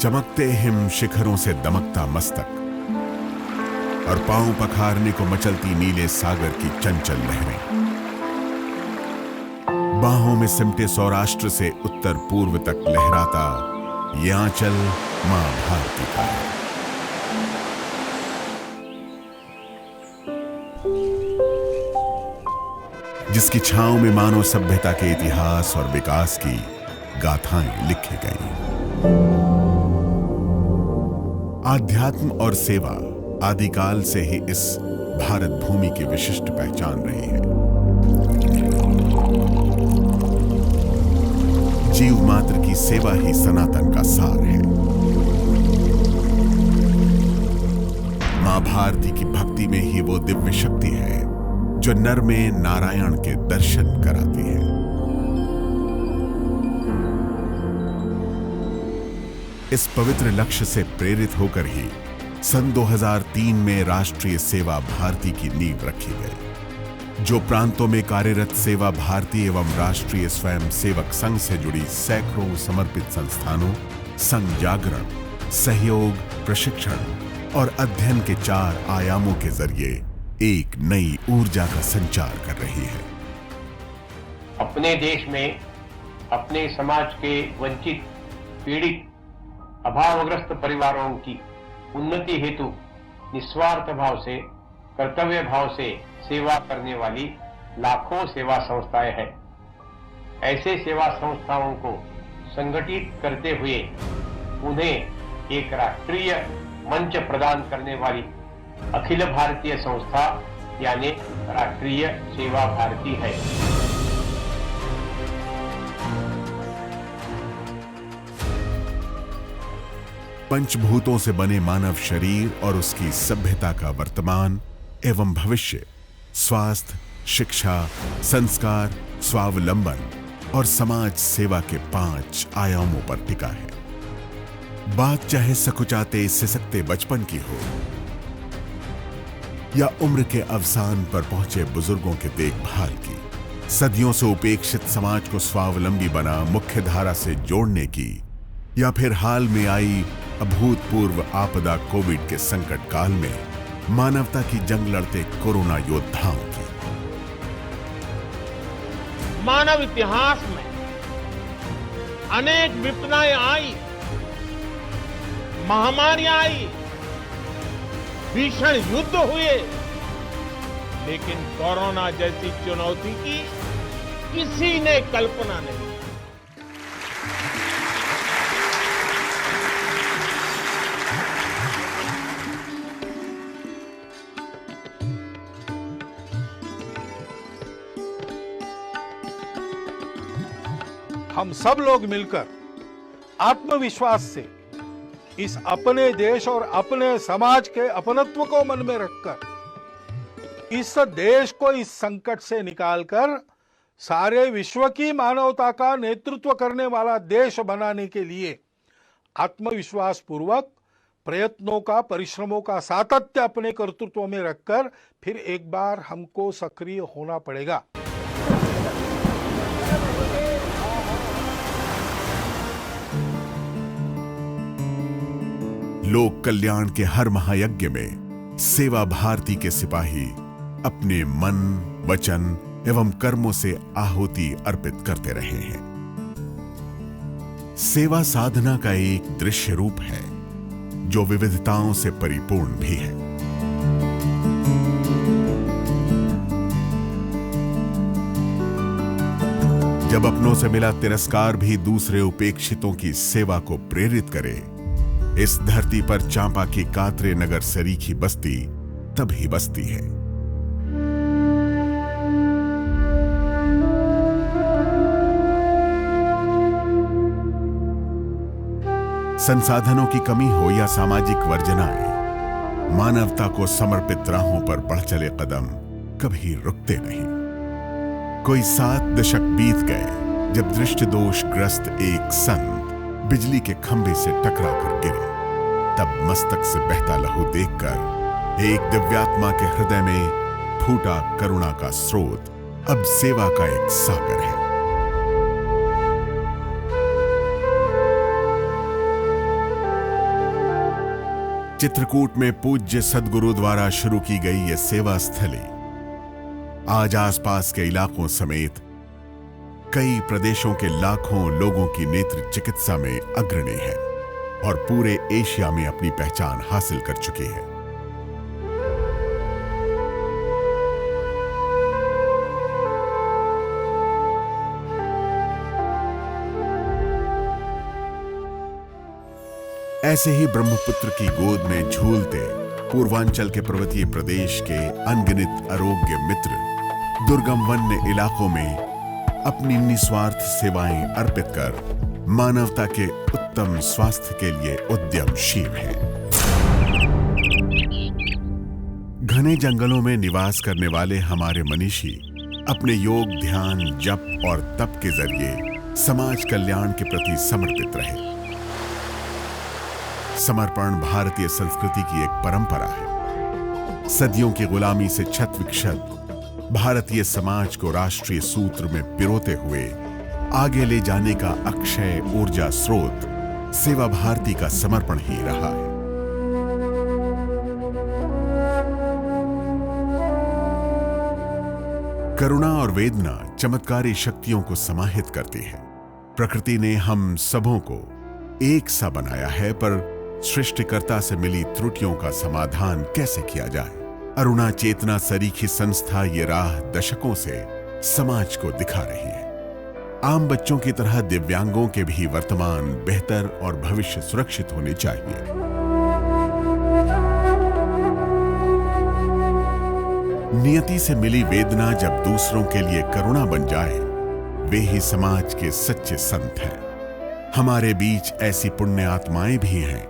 चमकते हिम शिखरों से दमकता मस्तक और पांव पखारने को मचलती नीले सागर की चंचल लहरें, बाहों में सिमटे सौराष्ट्र से उत्तर पूर्व तक लहराता ये आंचल मां भारती का है। जिसकी छांव में मानव सभ्यता के इतिहास और विकास की गाथाएं लिखी गई। आध्यात्म और सेवा आदिकाल से ही इस भारत भूमि की विशिष्ट पहचान रही है। जीव मात्र की सेवा ही सनातन का सार है। मां भारती की भक्ति में ही वो दिव्य शक्ति है जो नर में नारायण के दर्शन कराती है। इस पवित्र लक्ष्य से प्रेरित होकर ही सन 2003 में राष्ट्रीय सेवा भारती की नींव रखी गई, जो प्रांतों में कार्यरत सेवा भारती एवं राष्ट्रीय स्वयं सेवक संघ से जुड़ी सैकड़ों समर्पित संस्थानों, संघ जागरण, सहयोग, प्रशिक्षण और अध्ययन के 4 आयामों के जरिए एक नई ऊर्जा का संचार कर रही है। अपने देश में अपने समाज के वंचित, पीड़ित, अभावग्रस्त परिवारों की उन्नति हेतु निस्वार्थ भाव से, कर्तव्य भाव से सेवा करने वाली लाखों सेवा संस्थाएं हैं। ऐसे सेवा संस्थाओं को संगठित करते हुए उन्हें एक राष्ट्रीय मंच प्रदान करने वाली अखिल भारतीय संस्था यानी राष्ट्रीय सेवा भारती है। पंचभूतों से बने मानव शरीर और उसकी सभ्यता का वर्तमान एवं भविष्य स्वास्थ्य, शिक्षा, संस्कार, स्वावलंबन और समाज सेवा के 5 आयामों पर टिका है। बात चाहे सकुचाते सिसकते बचपन की हो या उम्र के अवसान पर पहुंचे बुजुर्गों के देखभाल की, सदियों से उपेक्षित समाज को स्वावलंबी बना मुख्य धारा से जोड़ने की, या फिर हाल में आई अभूतपूर्व आपदा कोविड के संकट काल में मानवता की जंग लड़ते कोरोना योद्धाओं की। मानव इतिहास में अनेक विपदाएं आई, महामारियां आई, भीषण युद्ध हुए, लेकिन कोरोना जैसी चुनौती की किसी ने कल्पना नहीं। हम सब लोग मिलकर आत्मविश्वास से इस अपने देश और अपने समाज के अपनत्व को मन में रखकर इस देश को इस संकट से निकालकर सारे विश्व की मानवता का नेतृत्व करने वाला देश बनाने के लिए आत्मविश्वास पूर्वक प्रयत्नों का, परिश्रमों का सातत्य अपने कर्तृत्व में रखकर फिर एक बार हमको सक्रिय होना पड़ेगा। लोक कल्याण के हर महायज्ञ में सेवा भारती के सिपाही अपने मन, वचन एवं कर्मों से आहुति अर्पित करते रहे हैं। सेवा साधना का एक दृश्य रूप है जो विविधताओं से परिपूर्ण भी है। जब अपनों से मिला तिरस्कार भी दूसरे उपेक्षितों की सेवा को प्रेरित करे, इस धरती पर चांपा की कात्रे नगर सरीखी बस्ती तभी बसती है। संसाधनों की कमी हो या सामाजिक वर्जनाएं, मानवता को समर्पित राहों पर बढ़ चले कदम कभी रुकते नहीं। कोई 7 दशक बीत गए जब दृष्टि दोष ग्रस्त एक संत बिजली के खंभे से टकरा कर गिरे। तब मस्तक से बहता लहू देखकर एक दिव्यात्मा के हृदय में फूटा करुणा का स्रोत अब सेवा का एक सागर है। चित्रकूट में पूज्य सद्गुरु द्वारा शुरू की गई ये सेवा स्थली आज आसपास के इलाकों समेत कई प्रदेशों के लाखों लोगों की नेत्र चिकित्सा में अग्रणी है और पूरे एशिया में अपनी पहचान हासिल कर चुकी है। ऐसे ही ब्रह्मपुत्र की गोद में झूलते पूर्वांचल के पर्वतीय प्रदेश के अनगिनत आरोग्य मित्र दुर्गम वन्य इलाकों में अपनी निस्वार्थ सेवाएं अर्पित कर मानवता के उत्तम स्वास्थ्य के लिए उद्यमशील हैं। घने जंगलों में निवास करने वाले हमारे मनीषी अपने योग, ध्यान, जप और तप के जरिए समाज कल्याण के प्रति समर्पित रहे। समर्पण भारतीय संस्कृति की एक परंपरा है। सदियों की गुलामी से छत विक्षत भारतीय समाज को राष्ट्रीय सूत्र में पिरोते हुए आगे ले जाने का अक्षय ऊर्जा स्रोत सेवा भारती का समर्पण ही रहा है। करुणा और वेदना चमत्कारी शक्तियों को समाहित करती है। प्रकृति ने हम सबों को एक सा बनाया है, पर सृष्टिकर्ता से मिली त्रुटियों का समाधान कैसे किया जाए? अरुणा चेतना सरीखी संस्था ये राह दशकों से समाज को दिखा रही है। आम बच्चों की तरह दिव्यांगों के भी वर्तमान बेहतर और भविष्य सुरक्षित होने चाहिए। नियति से मिली वेदना जब दूसरों के लिए करुणा बन जाए, वे ही समाज के सच्चे संत हैं। हमारे बीच ऐसी पुण्य आत्माएं भी हैं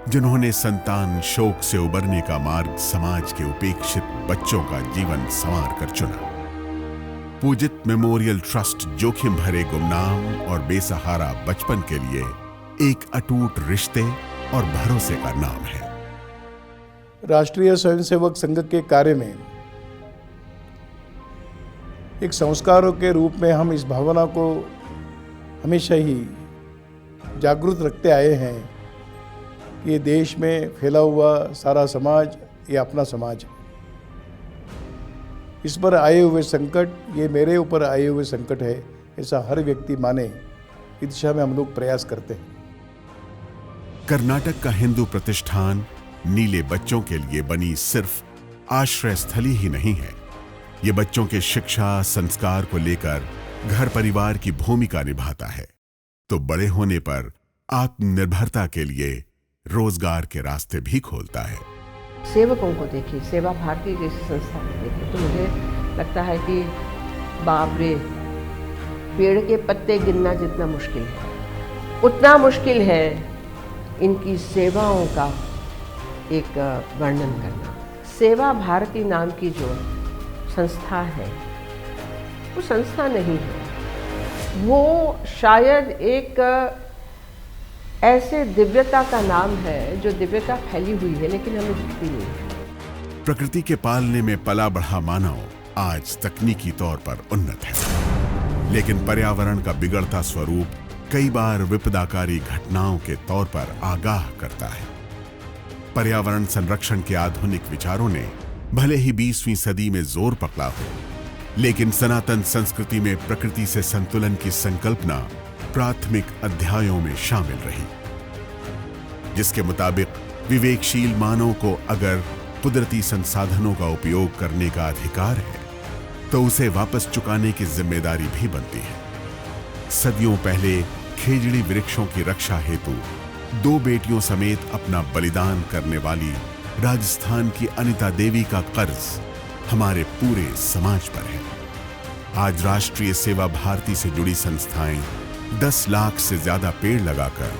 जिन्होंने संतान शोक से उबरने का मार्ग समाज के उपेक्षित बच्चों का जीवन संवार कर चुना। पूजित मेमोरियल ट्रस्ट जोखिम भरे गुमनाम और बेसहारा बचपन के लिए एक अटूट रिश्ते और भरोसे का नाम है। राष्ट्रीय स्वयंसेवक संघ के कार्य में एक संस्कारों के रूप में हम इस भावना को हमेशा ही जागरूक रखते आए हैं कि ये देश में फैला हुआ सारा समाज ये अपना समाज है। इस पर आए हुए संकट ये मेरे ऊपर आए हुए संकट है, ऐसा हर व्यक्ति माने, इस दिशा में हम लोग प्रयास करते हैं। कर्नाटक का हिंदू प्रतिष्ठान नीले बच्चों के लिए बनी सिर्फ आश्रय स्थली ही नहीं है, ये बच्चों के शिक्षा संस्कार को लेकर घर परिवार की भूमिका निभाता है, तो बड़े होने पर आत्मनिर्भरता के लिए रोजगार के रास्ते भी खोलता है। सेवकों को देखिए, सेवा भारती जैसी संस्था को देखिए तो मुझे लगता है कि बाप रे, पेड़ के पत्ते गिनना जितना मुश्किल है उतना मुश्किल है इनकी सेवाओं का एक वर्णन करना। सेवा भारती नाम की जो संस्था है वो संस्था नहीं है, वो शायद एक ऐसे दिव्यता का नाम है जो दिव्यता फैली हुई है लेकिन हमें दिखती नहीं है। प्रकृति के पालने में पला बढ़ा मानव आज तकनीकी तौर पर उन्नत है, लेकिन पर्यावरण का बिगड़ता स्वरूप कई बार विपदाकारी घटनाओं के तौर पर आगाह करता है। पर्यावरण संरक्षण के आधुनिक विचारों ने भले ही 20वीं सदी में जोर पकड़ा हो, लेकिन सनातन संस्कृति में प्रकृति से संतुलन की संकल्पना प्राथमिक अध्यायों में शामिल रही, जिसके मुताबिक विवेकशील मानव को अगर कुदरती संसाधनों का उपयोग करने का अधिकार है तो उसे वापस चुकाने की जिम्मेदारी भी बनती है। सदियों पहले खेजड़ी वृक्षों की रक्षा हेतु 2 बेटियों समेत अपना बलिदान करने वाली राजस्थान की अनिता देवी का कर्ज हमारे पूरे समाज पर है। आज राष्ट्रीय सेवा भारती से जुड़ी संस्थाएं 10 लाख से ज्यादा पेड़ लगाकर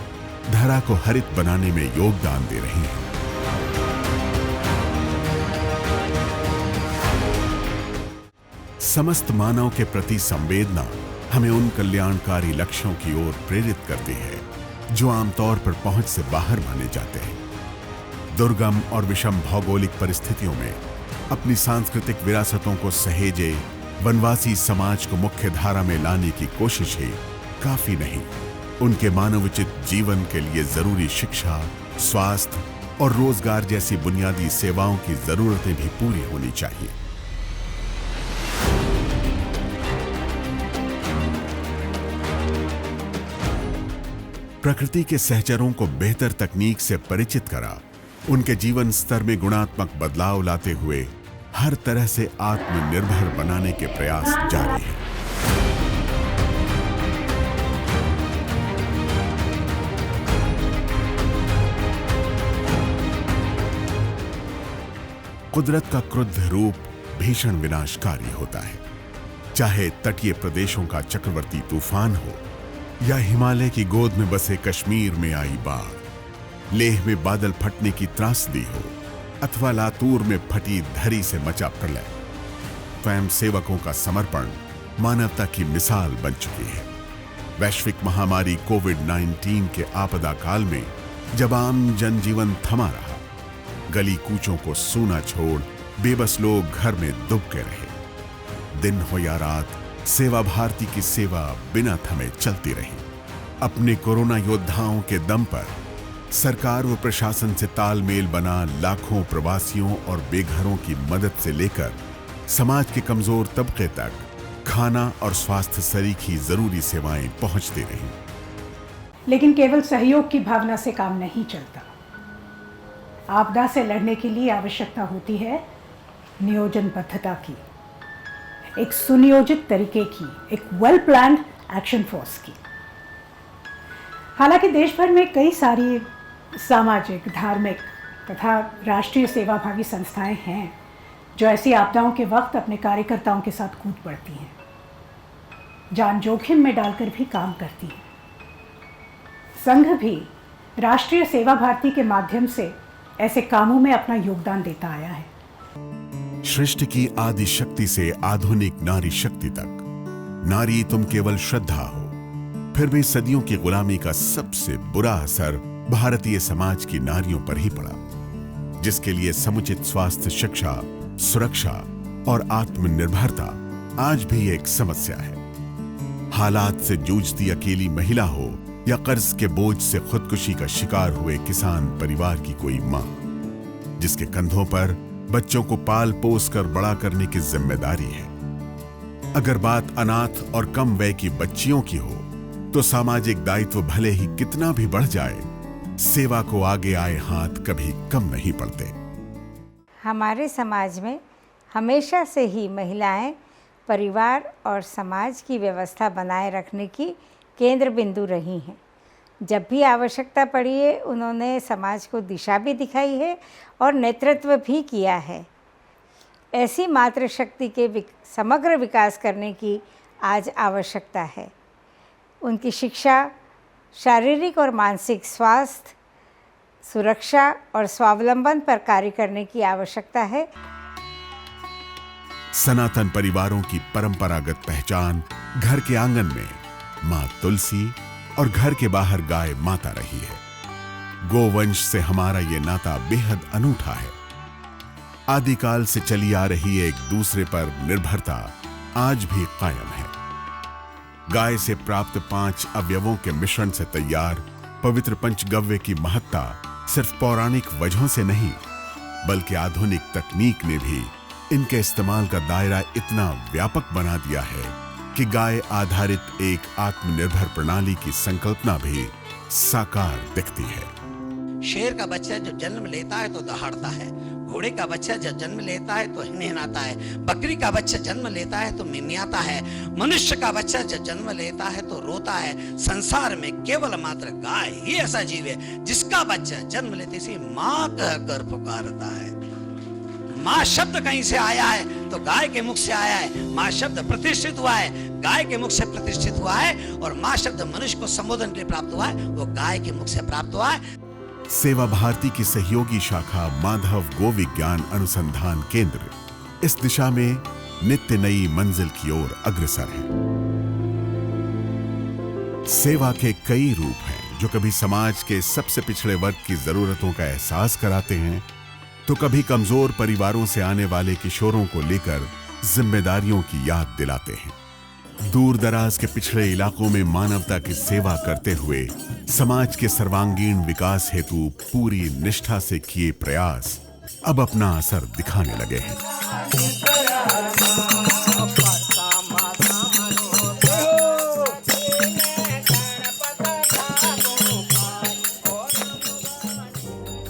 धरा को हरित बनाने में योगदान दे रही हैं। समस्त मानव के प्रति संवेदना हमें उन कल्याणकारी लक्ष्यों की ओर प्रेरित करती है जो आमतौर पर पहुंच से बाहर माने जाते हैं। दुर्गम और विषम भौगोलिक परिस्थितियों में अपनी सांस्कृतिक विरासतों को सहेजे वनवासी समाज को मुख्य धारा में लाने की कोशिश ही काफी नहीं, उनके मानवोचित जीवन के लिए जरूरी शिक्षा, स्वास्थ्य, और रोजगार जैसी बुनियादी सेवाओं की जरूरतें भी पूरी होनी चाहिए। प्रकृति के सहचरों को बेहतर तकनीक से परिचित करा, उनके जीवन स्तर में गुणात्मक बदलाव लाते हुए हर तरह से आत्मनिर्भर बनाने के प्रयास जारी हैं। कुदरत का क्रुद्ध रूप भीषण विनाशकारी होता है, चाहे तटीय प्रदेशों का चक्रवर्ती तूफान हो या हिमालय की गोद में बसे कश्मीर में आई बाढ़, लेह में बादल फटने की त्रासदी हो अथवा लातूर में फटी धरी से मचा प्रलय। स्वयं सेवकों का समर्पण मानवता की मिसाल बन चुकी है। वैश्विक महामारी कोविड-19 के आपदा काल में जब आम जनजीवन थमा रहा, गली कूचों को सूना छोड़ बेबस लोग घर में दुब के रहे। दिन हो या रात, सेवा भारती की सेवा बिना थमे चलती रही। अपने कोरोना योद्धाओं के दम पर सरकार व प्रशासन से तालमेल बना लाखों प्रवासियों और बेघरों की मदद से लेकर समाज के कमजोर तबके तक खाना और स्वास्थ्य सरीखी जरूरी सेवाएं पहुंचती रहीं। लेकिन केवल सहयोग की भावना से काम नहीं चलता। आपदा से लड़ने के लिए आवश्यकता होती है नियोजनबद्धता की, एक सुनियोजित तरीके की, एक वेल प्लान्ड एक्शन फोर्स की। हालांकि देश भर में कई सारी सामाजिक, धार्मिक तथा राष्ट्रीय सेवाभावी संस्थाएं हैं जो ऐसी आपदाओं के वक्त अपने कार्यकर्ताओं के साथ कूद पड़ती हैं, जान जोखिम में डालकर भी काम करती हैं। संघ भी राष्ट्रीय सेवा भारती के माध्यम से ऐसे कामों में अपना योगदान देता आया है। सृष्टि की आदि शक्ति से आधुनिक नारी शक्ति तक, नारी तुम केवल श्रद्धा हो। फिर भी सदियों की गुलामी का सबसे बुरा असर भारतीय समाज की नारियों पर ही पड़ा, जिसके लिए समुचित स्वास्थ्य, शिक्षा, सुरक्षा और आत्मनिर्भरता आज भी एक समस्या है। हालात से जूझती अकेली महिला हो या कर्ज के बोझ से खुदकुशी का शिकार हुए किसान परिवार की कोई मां, जिसके कंधों पर बच्चों को पाल पोस कर बड़ा करने की जिम्मेदारी है। अगर बात अनाथ और कम वय की बच्चियों की हो तो सामाजिक दायित्व भले ही कितना भी बढ़ जाए, सेवा को आगे आए हाथ कभी कम नहीं पड़ते। हमारे समाज में हमेशा से ही महिलाएं परिवार और समाज की व्यवस्था बनाए रखने की केंद्र बिंदु रही हैं। जब भी आवश्यकता पड़ी है, उन्होंने समाज को दिशा भी दिखाई है और नेतृत्व भी किया है। ऐसी मातृशक्ति के समग्र विकास करने की आज आवश्यकता है। उनकी शिक्षा, शारीरिक और मानसिक स्वास्थ्य, सुरक्षा और स्वावलंबन पर कार्य करने की आवश्यकता है। सनातन परिवारों की परंपरागत पहचान घर के आंगन में मां तुलसी और घर के बाहर गाय माता रही है। गोवंश से हमारा ये नाता बेहद अनूठा है। आदिकाल से चली आ रही एक दूसरे पर निर्भरता आज भी कायम है। गाय से प्राप्त 5 अवयवों के मिश्रण से तैयार पवित्र पंचगव्य की महत्ता सिर्फ पौराणिक वजहों से नहीं, बल्कि आधुनिक तकनीक ने भी इनके इस्तेमाल का दायरा इतना व्यापक बना दिया है कि गाय आधारित एक आत्मनिर्भर प्रणाली की संकल्पना भी साकार दिखती है। शेर का बच्चा जो जन्म लेता है तो दहाड़ता है, घोड़े का बच्चा जब जन्म लेता है तो हिनहिनाता है, बकरी का बच्चा जन्म लेता है तो मिमियाता है, मनुष्य का बच्चा जब जन्म लेता है तो रोता है। संसार में केवल मात्र गाय ही ऐसा जीव है जिसका बच्चा जन्म लेते से माँ कहकर पुकारता है। माँ शब्द कहीं से आया है तो गाय के मुख से आया है। माँ शब्द प्रतिष्ठित हुआ है, गाय के मुख से प्रतिष्ठित हुआ है, और माँ शब्द मनुष्य को संबोधन के लिए प्राप्त हुआ है, वो गाय के मुख से प्राप्त हुआ है। सेवा भारती की सहयोगी शाखा माधव गो विज्ञान अनुसंधान केंद्र इस दिशा में नित्य नई मंजिल की ओर अग्रसर है। सेवा के कई रूप हैं जो कभी समाज के सबसे पिछड़े वर्ग की जरूरतों का एहसास कराते हैं, तो कभी कमजोर परिवारों से आने वाले किशोरों को लेकर जिम्मेदारियों की याद दिलाते हैं। दूर दराज के पिछड़े इलाकों में मानवता की सेवा करते हुए समाज के सर्वांगीण विकास हेतु पूरी निष्ठा से किए प्रयास अब अपना असर दिखाने लगे हैं।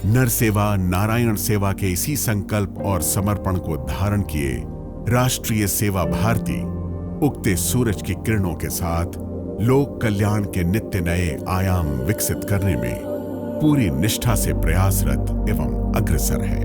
नर सेवा नारायण सेवा के इसी संकल्प और समर्पण को धारण किए राष्ट्रीय सेवा भारती उगते सूरज की किरणों के साथ लोक कल्याण के नित्य नए आयाम विकसित करने में पूरी निष्ठा से प्रयासरत एवं अग्रसर है।